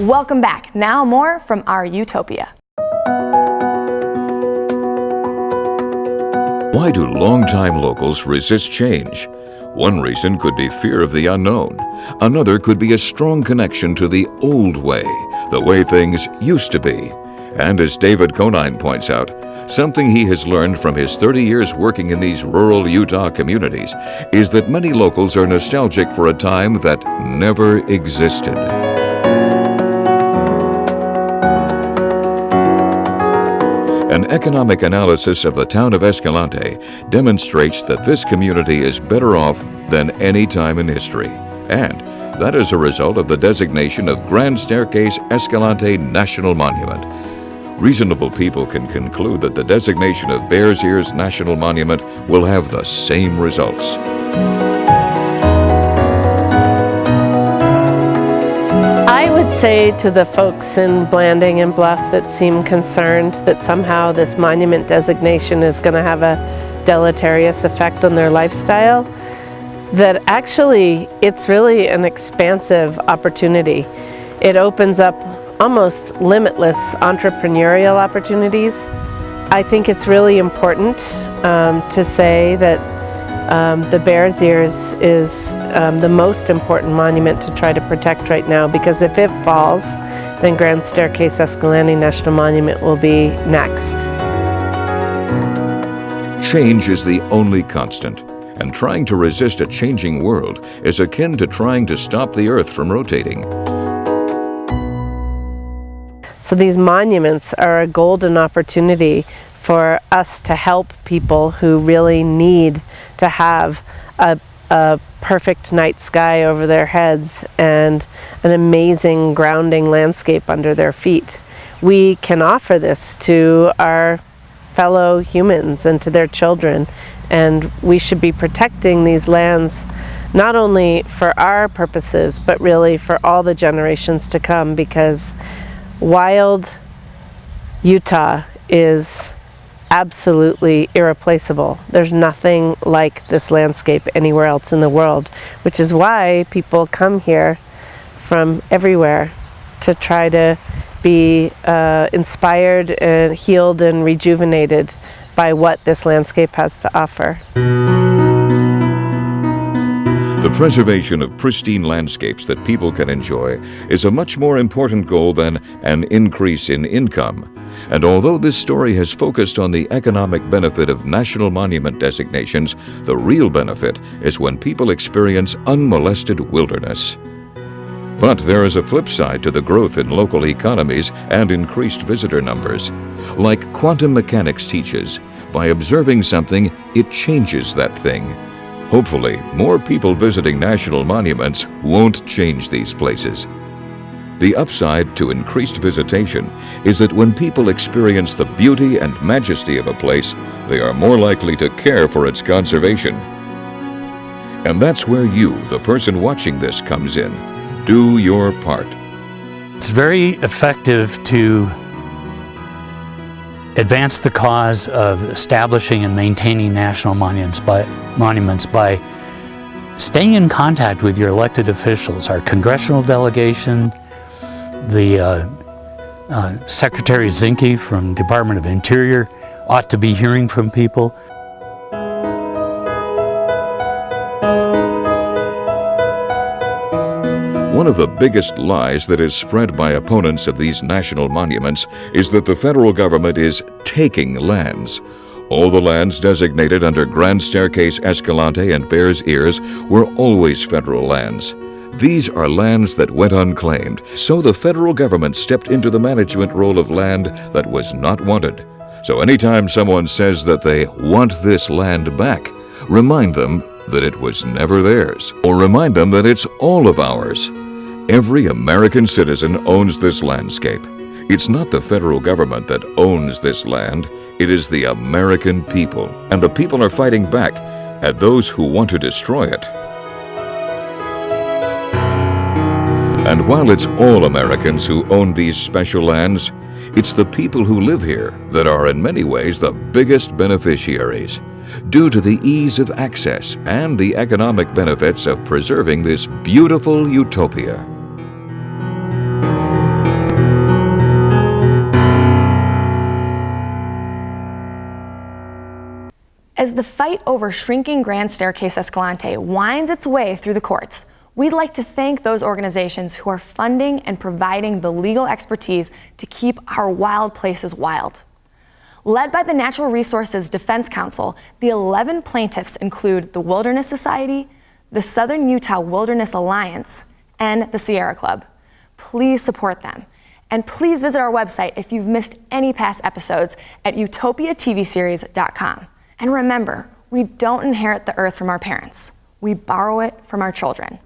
Welcome back. Now more from our utopia. Why do longtime locals resist change? One reason could be fear of the unknown. Another could be a strong connection to the old way, the way things used to be. And as David Conine points out, something he has learned from his 30 years working in these rural Utah communities is that many locals are nostalgic for a time that never existed. An economic analysis of the town of Escalante demonstrates that this community is better off than any time in history. And that is a result of the designation of Grand Staircase-Escalante National Monument. Reasonable people can conclude that the designation of Bears Ears National Monument will have the same results. I would say to the folks in Blanding and Bluff that seem concerned that somehow this monument designation is going to have a deleterious effect on their lifestyle, that actually it's really an expansive opportunity. It opens up almost limitless entrepreneurial opportunities. I think it's really important to say that the Bears Ears is the most important monument to try to protect right now, because if it falls, then Grand Staircase-Escalante National Monument will be next. Change is the only constant, and trying to resist a changing world is akin to trying to stop the Earth from rotating. So these monuments are a golden opportunity for us to help people who really need to have a perfect night sky over their heads and an amazing grounding landscape under their feet. We can offer this to our fellow humans and to their children, and we should be protecting these lands not only for our purposes, but really for all the generations to come, because wild Utah is absolutely irreplaceable. There's nothing like this landscape anywhere else in the world, which is why people come here from everywhere to try to be inspired and healed and rejuvenated by what this landscape has to offer. The preservation of pristine landscapes that people can enjoy is a much more important goal than an increase in income. And although this story has focused on the economic benefit of national monument designations, the real benefit is when people experience unmolested wilderness. But there is a flip side to the growth in local economies and increased visitor numbers. Like quantum mechanics teaches, by observing something, it changes that thing. Hopefully, more people visiting national monuments won't change these places. The upside to increased visitation is that when people experience the beauty and majesty of a place, they are more likely to care for its conservation. And that's where you, the person watching this, comes in. Do your part. It's very effective to advance the cause of establishing and maintaining national monuments by staying in contact with your elected officials. Our congressional delegation, the Secretary Zinke from Department of Interior ought to be hearing from people. One of the biggest lies that is spread by opponents of these national monuments is that the federal government is taking lands. All the lands designated under Grand Staircase-Escalante and Bears Ears were always federal lands. These are lands that went unclaimed, so the federal government stepped into the management role of land that was not wanted. So anytime someone says that they want this land back, remind them that it was never theirs, or remind them that it's all of ours. Every American citizen owns this landscape. It's not the federal government that owns this land. It is the American people, and the people are fighting back at those who want to destroy it. And while it's all Americans who own these special lands, it's the people who live here that are in many ways the biggest beneficiaries, due to the ease of access and the economic benefits of preserving this beautiful utopia. As the fight over shrinking Grand Staircase-Escalante winds its way through the courts, we'd like to thank those organizations who are funding and providing the legal expertise to keep our wild places wild. Led by the Natural Resources Defense Council, the 11 plaintiffs include the Wilderness Society, the Southern Utah Wilderness Alliance, and the Sierra Club. Please support them. And please visit our website if you've missed any past episodes at utopiatvseries.com. And remember, we don't inherit the earth from our parents. We borrow it from our children.